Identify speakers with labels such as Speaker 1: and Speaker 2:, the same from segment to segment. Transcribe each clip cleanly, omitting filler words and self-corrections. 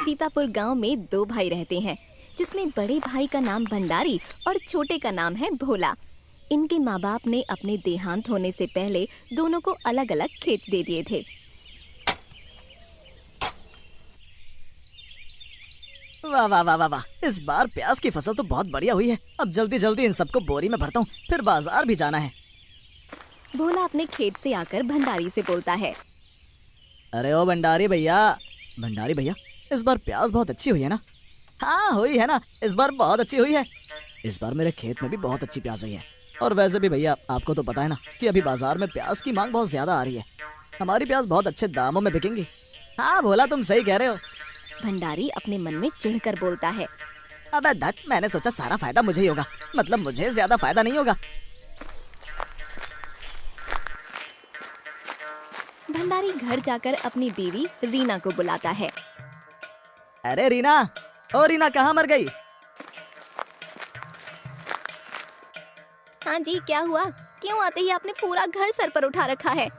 Speaker 1: सीतापुर गांव में दो भाई रहते हैं, जिसमें बड़े भाई का नाम भंडारी और छोटे का नाम है भोला। इनके माँ बाप ने अपने देहांत होने से पहले दोनों को अलग अलग खेत दे दिए थे।
Speaker 2: वाह वाह वाह वाह वाह, इस बार प्याज की फसल तो बहुत बढ़िया हुई है। अब जल्दी जल्दी इन सबको बोरी में भरता हूँ, फिर बाजार भी जाना है।
Speaker 1: भोला अपने खेत से आकर भंडारी से बोलता है।
Speaker 2: अरे ओ भंडारी भैया, इस बार प्याज बहुत अच्छी हुई है ना? हाँ हुई है ना, इस बार बहुत अच्छी हुई है। इस बार मेरे खेत में भी बहुत अच्छी प्याज हुई है। और वैसे भी भैया, आपको तो पता है ना कि अभी बाजार में प्याज की मांग बहुत ज्यादा आ रही है। हमारी प्याज बहुत अच्छे दामों में बिकेंगी। हाँ भोला, तुम सही कह रहे हो।
Speaker 1: भंडारी अपने मन में चिढ़कर बोलता है।
Speaker 2: अबे धत, मैंने सोचा सारा फायदा मुझे ही होगा, मतलब मुझे ज्यादा फायदा नहीं होगा।
Speaker 1: भंडारी घर जाकर अपनी बीवी रीना को बुलाता है।
Speaker 2: अरे रीना, ओ रीना, कहाँ मर गई?
Speaker 1: हाँ जी, क्या हुआ? क्यों आते ही आपने पूरा घर सर पर उठा रखा है?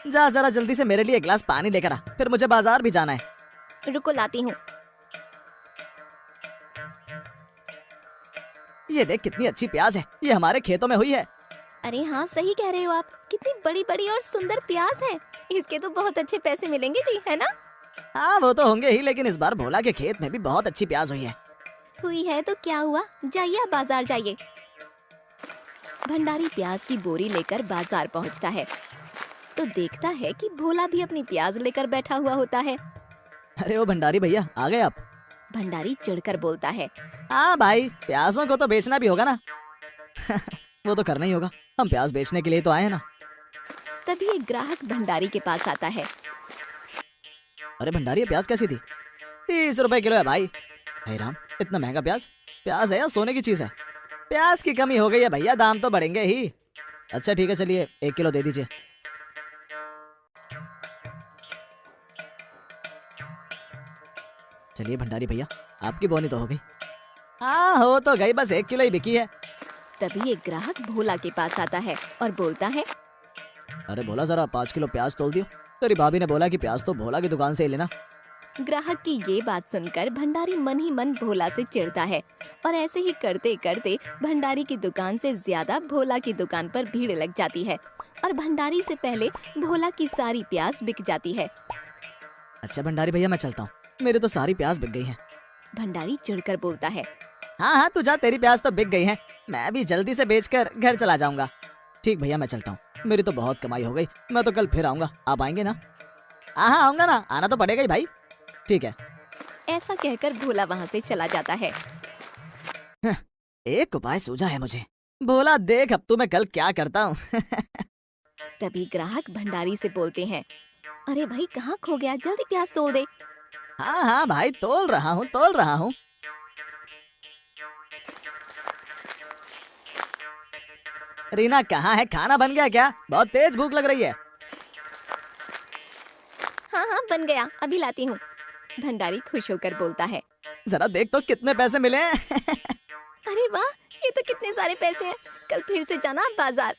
Speaker 2: जा जरा जल्दी से मेरे लिए एक गिलास पानी लेकर आ, फिर मुझे बाजार भी जाना है।
Speaker 1: रुको, लाती हूँ।
Speaker 2: ये देख कितनी अच्छी प्याज है, ये हमारे खेतों में हुई है।
Speaker 1: अरे हाँ, सही कह रहे हो आप। कितनी बड़ी बड़ी और सुंदर प्याज है। इसके तो बहुत अच्छे पैसे मिलेंगे जी, है ना?
Speaker 2: हाँ वो तो होंगे ही, लेकिन इस बार भोला के खेत में भी बहुत अच्छी प्याज हुई है।
Speaker 1: हुई है तो क्या हुआ, जाइए आप बाजार जाइए। भंडारी प्याज की बोरी लेकर बाजार पहुंचता है तो देखता है कि भोला भी अपनी प्याज लेकर बैठा हुआ होता है।
Speaker 2: अरे ओ भंडारी भैया, आ गए आप?
Speaker 1: भंडारी चिढ़कर बोलता है।
Speaker 2: हाँ भाई, प्याजों को तो बेचना भी होगा ना। वो तो करना ही होगा, हम प्याज बेचने के लिए तो आए हैं ना।
Speaker 1: तभी एक ग्राहक भंडारी के पास आता है।
Speaker 2: अरे भंडारी, ये प्याज कैसी थी? 30 रुपए किलो है भाई। हे राम, इतना महंगा प्याज? प्याज है या सोने की चीज है? प्याज की कमी हो गई है भैया, दाम तो बढ़ेंगे ही। अच्छा ठीक है, चलिए 1 किलो दे दीजिए। चलिए भंडारी भैया, आपकी बोनी तो हो गई। हाँ हो तो गई, बस 1 किलो ही बिकी है।
Speaker 1: तभी एक ग्राहक भोला के पास आता है और बोलता है।
Speaker 2: अरे भोला, जरा 5 किलो प्याज तोल दियो। तेरी भाभी ने बोला कि प्याज तो भोला की दुकान से ही लेना।
Speaker 1: ग्राहक की ये बात सुनकर भंडारी मन ही मन भोला से चिढ़ता है और ऐसे ही करते करते भंडारी की दुकान से ज्यादा भोला की दुकान पर भीड़ लग जाती है और भंडारी से पहले भोला की सारी प्याज बिक जाती है।
Speaker 2: अच्छा भंडारी भैया, मैं चलता हूँ, मेरी तो सारी प्याज बिक गई है।
Speaker 1: भंडारी चिढ़कर बोलता है।
Speaker 2: हाँ हाँ तू जा, तेरी प्याज तो बिक गई है, मैं भी जल्दी से बेचकर घर चला जाऊंगा। ठीक भैया, मैं चलता हूँ, मेरी तो बहुत कमाई हो गई। मैं तो कल फिर आऊंगा, आप आएंगे ना? हाँ हाँ आऊंगा ना, आना तो पड़ेगा ही भाई। ठीक है।
Speaker 1: ऐसा कहकर भोला वहाँ से चला जाता है।
Speaker 2: एक उपाय सूझा है मुझे। भोला देख अब तू मैं कल क्या करता हूँ।
Speaker 1: तभी ग्राहक भंडारी से बोलते हैं। अरे भाई, कहाँ खो गया? जल्दी प्याज तोल दे।
Speaker 2: हाँ हाँ भाई, तोल रहा हूँ तोल रहा हूँ। रीना कहाँ है? खाना बन गया क्या? बहुत तेज भूख लग रही है।
Speaker 1: हाँ हाँ, बन गया, अभी लाती हूँ। भंडारी खुश होकर बोलता है।
Speaker 2: जरा देख तो कितने पैसे मिले हैं।
Speaker 1: अरे वाह, ये तो कितने सारे पैसे हैं। कल फिर से जाना बाजार।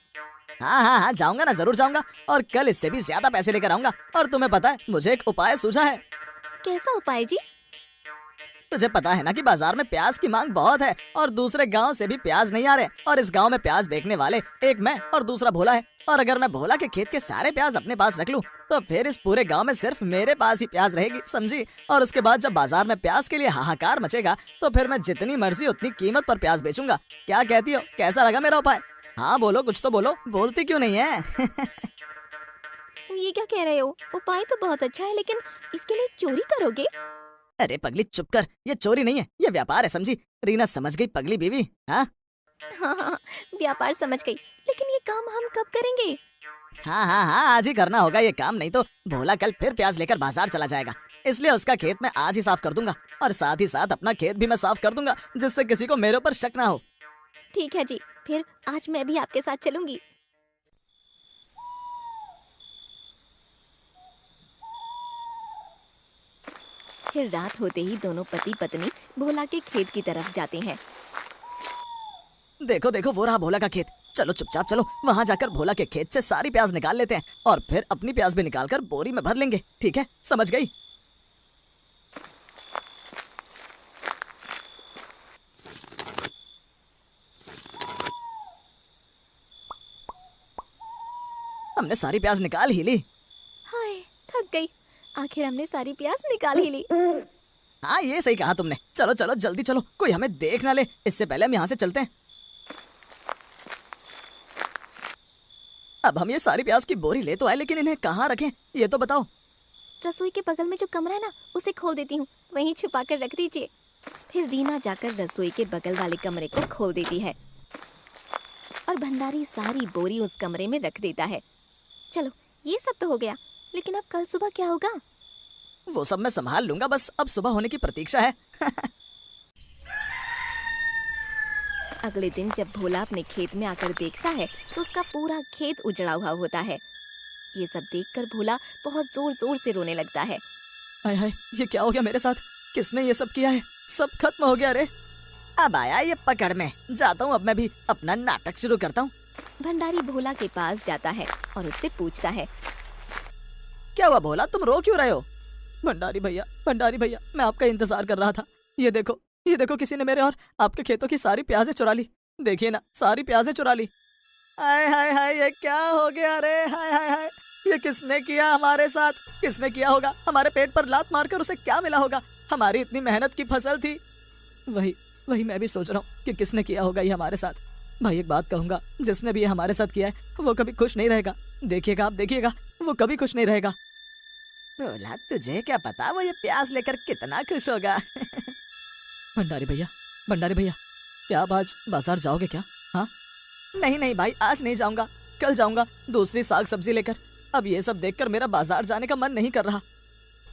Speaker 2: हाँ हाँ हाँ, जाऊंगा ना, जरूर जाऊंगा, और कल इससे भी ज्यादा पैसे लेकर आऊंगा। और तुम्हें पता है, मुझे एक उपाय सूझा है।
Speaker 1: कैसा उपाय जी?
Speaker 2: तुझे पता है ना कि बाजार में प्याज की मांग बहुत है और दूसरे गांव से भी प्याज नहीं आ रहे, और इस गांव में प्याज बेचने वाले एक मैं और दूसरा भोला है। और अगर मैं भोला के खेत के सारे प्याज अपने पास रख लूं, तो फिर इस पूरे गांव में सिर्फ मेरे पास ही प्याज रहेगी, समझी? और उसके बाद जब बाजार में प्याज के लिए हाहाकार मचेगा, तो फिर मैं जितनी मर्जी उतनी कीमत पर प्याज बेचूंगा। क्या कहती हो, कैसा लगा मेरा उपाय? हाँ बोलो, कुछ तो बोलो, बोलती क्यों नहीं है?
Speaker 1: ये क्या कह रहे हो? उपाय तो बहुत अच्छा है, लेकिन इसके लिए चोरी करोगे?
Speaker 2: अरे पगली चुप कर, ये चोरी नहीं है, ये व्यापार है, समझी? रीना समझ गई पगली बीवी? हाँ
Speaker 1: हाँ हाँ, व्यापार समझ गई, लेकिन ये काम हम कब करेंगे?
Speaker 2: हाँ हाँ हाँ, आज ही करना होगा ये काम, नहीं तो भोला कल फिर प्याज लेकर बाजार चला जाएगा। इसलिए उसका खेत मैं आज ही साफ कर दूंगा, और साथ ही साथ अपना खेत भी मैं साफ कर दूंगा, जिससे किसी को मेरे ऊपर शक ना हो।
Speaker 1: ठीक है जी, फिर आज मैं भी आपके साथ चलूंगी। फिर रात होते ही दोनों पति पत्नी भोला के खेत की तरफ जाते हैं।
Speaker 2: देखो देखो, वो रहा भोला का खेत। चलो चुपचाप चलो, वहाँ जाकर भोला के खेत से सारी प्याज निकाल लेते हैं, और फिर अपनी प्याज भी निकालकर बोरी में भर लेंगे। ठीक है, समझ गई? हमने सारी प्याज निकाल ही ली।
Speaker 1: हाय, थक गई। आखिर हमने सारी प्याज निकाल ही ली।
Speaker 2: हाँ ये सही कहा तुमने। चलो चलो जल्दी चलो, कोई हमें देख ना ले, इससे पहले हम यहाँ से चलते हैं। अब हम ये सारी प्याज की बोरी ले तो आए, लेकिन इन्हें कहाँ रखें ये तो बताओ।
Speaker 1: रसोई के बगल में जो कमरा है ना, उसे खोल देती हूँ, वहीं छुपा कर रख दीजिए। फिर रीना जाकर रसोई के बगल वाले कमरे को खोल देती है और भंडारी सारी बोरी उस कमरे में रख देता है। चलो ये सब तो हो गया, लेकिन अब कल सुबह क्या होगा?
Speaker 2: वो सब मैं संभाल लूंगा, बस अब सुबह होने की प्रतीक्षा है।
Speaker 1: अगले दिन जब भोला अपने खेत में आकर देखता है तो उसका पूरा खेत उजड़ा हुआ होता है। ये सब देखकर भोला बहुत जोर जोर से रोने लगता है।
Speaker 2: हाय हाय, ये क्या हो गया मेरे साथ? किसने ये सब किया है? सब खत्म हो गया रे। अब आया ये पकड़ में, जाता हूँ अब मैं भी अपना नाटक शुरू करता हूँ।
Speaker 1: भंडारी भोला के पास जाता है और उससे पूछता है,
Speaker 2: क्या हुआ भोला, तुम रो क्यों रहे हो? भंडारी भैया मैं आपका इंतजार कर रहा था। ये देखो किसी ने मेरे और आपके खेतों की सारी प्याजें चुरा ली। देखिए ना, सारी प्याजें चुरा ली। हाय हाय हाय, ये क्या हो गया रे? हाय हाय हाय, ये किसने किया हमारे साथ? किसने किया होगा? हमारे पेट पर लात मारकर उसे क्या मिला होगा? हमारी इतनी मेहनत की फसल थी। वही मैं भी सोच रहा हूँ कि किसने किया होगा ये हमारे साथ। भाई एक बात कहूंगा, जिसने भी ये हमारे साथ किया है वो कभी खुश नहीं रहेगा। देखिएगा, आप देखिएगा, वो कभी खुश नहीं रहेगा। बोला तुझे क्या पता वो ये प्याज लेकर कितना खुश होगा। भंडारी भैया क्या आप आज बाजार जाओगे क्या? हाँ नहीं भाई, आज नहीं जाऊंगा, कल जाऊंगा दूसरी साग सब्जी लेकर। अब ये सब देखकर मेरा बाजार जाने का मन नहीं कर रहा।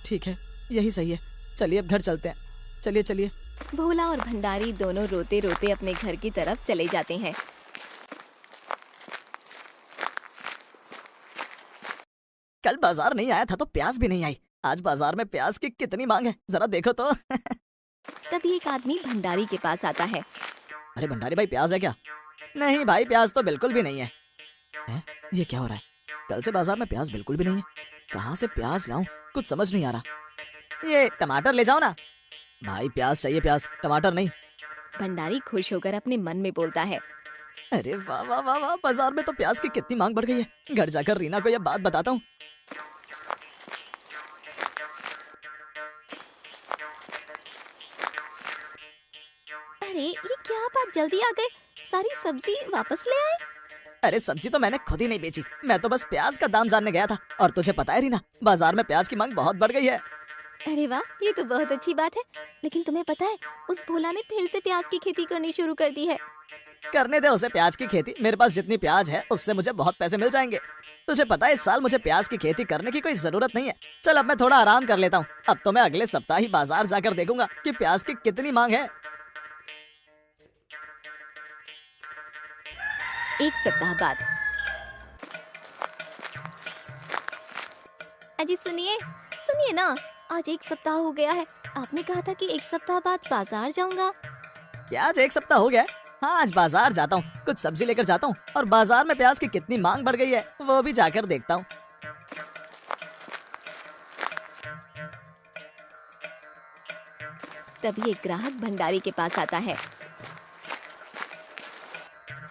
Speaker 2: ठीक है, यही सही है, चलिए अब घर चलते हैं। चलिए।
Speaker 1: भोला और भंडारी दोनों रोते रोते अपने घर की तरफ चले जाते हैं।
Speaker 2: कल बाजार नहीं आया था तो प्याज भी नहीं आई। आज बाजार में प्याज की कितनी मांग है, जरा देखो तो।
Speaker 1: तभी एक आदमी भंडारी के पास आता है।
Speaker 2: अरे भंडारी भाई, प्याज है क्या? नहीं भाई, प्याज तो बिल्कुल भी नहीं है। हैं? ये क्या हो रहा है? कल से बाजार में प्याज बिल्कुल भी नहीं है। कहाँ से प्याज लाऊं, कुछ समझ नहीं आ रहा। ये टमाटर ले जाओ ना। भाई प्याज चाहिए, प्याज, टमाटर नहीं।
Speaker 1: भंडारी खुश होकर अपने मन में बोलता है,
Speaker 2: अरे वाह वाह वाह वाह, बाजार में तो प्याज की कितनी मांग बढ़ गई है। घर जाकर रीना को यह बात बताता हूँ।
Speaker 1: अरे ये क्या बात, जल्दी आ गए, सारी सब्जी वापस ले आए?
Speaker 2: अरे सब्जी तो मैंने खुद ही नहीं बेची, मैं तो बस प्याज का दाम जानने गया था। और तुझे पता है रीना, बाजार में प्याज की मांग बहुत बढ़ गई है।
Speaker 1: अरे वाह, ये तो बहुत अच्छी बात है। लेकिन तुम्हें पता है, उस भोला ने फिर से प्याज की खेती करनी शुरू कर दी है।
Speaker 2: करने दे उसे प्याज की खेती, मेरे पास जितनी प्याज है उससे मुझे बहुत पैसे मिल जाएंगे। तुझे पता है इस साल मुझे प्याज की खेती करने की कोई जरूरत नहीं है। चल अब मैं थोड़ा आराम कर लेता हूँ। अब तो मैं अगले सप्ताह ही बाजार जाकर देखूंगा कि प्याज की कितनी मांग है।
Speaker 1: एक सप्ताह बाद। अजी सुनिए ना, आज एक सप्ताह हो गया है। आपने कहा था कि एक सप्ताह बाद बाजार जाऊंगा।
Speaker 2: क्या आज एक सप्ताह हो गया? हाँ आज बाजार जाता हूँ, कुछ सब्जी लेकर जाता हूँ और बाजार में प्याज की कितनी मांग बढ़ गई है वो भी जाकर देखता हूँ।
Speaker 1: तभी एक ग्राहक भंडारी के पास आता है।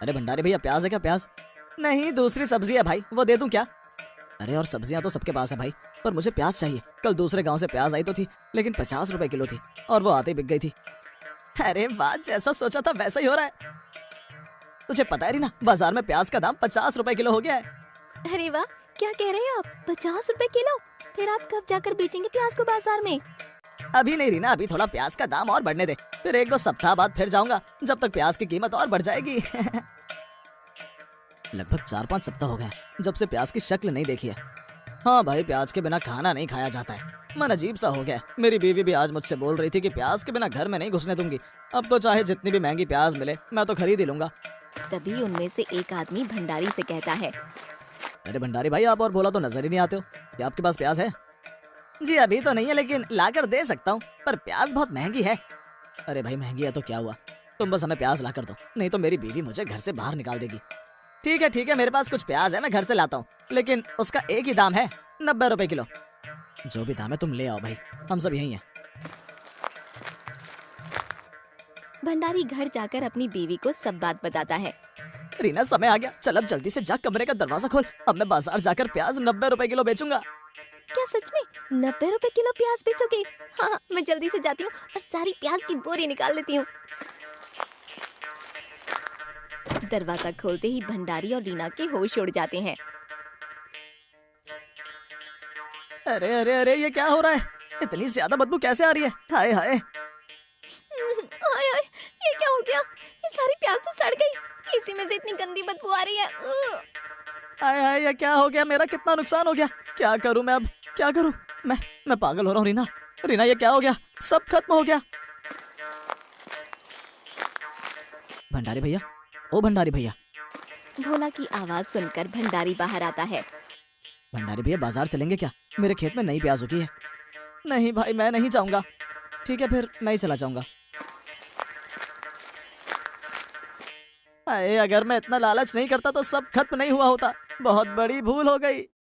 Speaker 2: अरे भंडारी भैया, प्याज है क्या? प्याज नहीं, दूसरी सब्जी है भाई, वो दे दूं क्या? अरे और सब्जियां तो सबके पास है भाई, पर मुझे प्याज चाहिए। कल दूसरे गांव से प्याज आई तो थी, लेकिन 50 रुपए किलो थी और वो आते ही बिक गई थी। अरे वाह, जैसा सोचा था वैसा ही हो रहा है। तुझे पता है रीना, बाजार में प्याज का दाम 50 रुपए किलो हो गया है।
Speaker 1: अरे वाह, क्या कह रहे हैं आप? 50 रुपए किलो? फिर आप कब जाकर बेचेंगे प्याज को बाजार में?
Speaker 2: अभी नहीं रीना, अभी थोड़ा प्याज का दाम और बढ़ने दे, फिर 1-2 सप्ताह बाद फिर जाऊंगा, जब तक प्याज की कीमत और बढ़ जाएगी। लगभग 4-5 सप्ताह हो गए जब से प्याज की शक्ल नहीं देखी है। हाँ भाई, प्याज के बिना खाना नहीं खाया जाता है। मन अजीब सा हो गया। मेरी बीवी भी आज मुझसे बोल रही थी कि प्याज के बिना घर में नहीं घुसने दूंगी। अब तो चाहे जितनी भी महंगी प्याज मिले मैं तो खरीद ही लूंगा।
Speaker 1: तभी उनमें से एक आदमी भंडारी से कहता है,
Speaker 2: अरे भंडारी भाई, आप और बोला तो नजर ही नहीं आते हो। क्या आपके पास प्याज है? जी अभी तो नहीं है, लेकिन लाकर दे सकता हूँ, पर प्याज बहुत महंगी है। अरे भाई महंगी है तो क्या हुआ, तुम बस हमें प्याज ला कर दो, नहीं तो मेरी बीवी मुझे घर से बाहर निकाल देगी। ठीक है, मेरे पास कुछ प्याज है, मैं घर से लाता हूँ, लेकिन उसका एक ही दाम है, 90 रुपए किलो। जो भी दाम है तुम ले आओ भाई, हम सब यही हैं।
Speaker 1: भंडारी घर जाकर अपनी बीवी को सब बात बताता है।
Speaker 2: रीना समय आ गया, चल अब जल्दी से जा कमरे का दरवाजा खोल। अब मैं बाजार जाकर प्याज 90 रुपए किलो बेचूंगा।
Speaker 1: क्या सच में 90 रुपए किलो प्याज बेचोगे? हाँ हाँ, मैं जल्दी से जाती हूँ और सारी प्याज की बोरी निकाल लेती हूँ। दरवाजा खोलते ही भंडारी और रीना के होश उड़ जाते हैं।
Speaker 2: अरे अरे अरे, ये क्या हो रहा है? इतनी ज्यादा बदबू कैसे आ रही है? हाय हाय।
Speaker 1: हाय हाय, ये क्या हो गया? ये सारी प्याज तो सड़ गई, इसी में से इतनी गंदी बदबू आ रही है।
Speaker 2: हाय हाय, ये क्या हो गया? मेरा कितना नुकसान हो गया। क्या करूं मैं अब? क्या करूं? मैं पागल हो रहा हूँ रीना। रीना, ये क्या हो गया? सब खत्म हो गया। भंडारी भैया, ओ भंडारी भैया।
Speaker 1: भोला की आवाज सुनकर भंडारी बाहर आता है।
Speaker 2: भंडारी भैया, बाजार चलेंगे क्या? मेरे खेत में नई प्याज उगी है। नहीं भाई, मैं नहीं जाऊंगा। ठीक है, फिर मैं ही चला जाऊंगा। अरे अगर मैं इतना लालच नहीं करता तो सब खत्म नहीं हुआ होता। बहुत बड़ी भूल हो गई।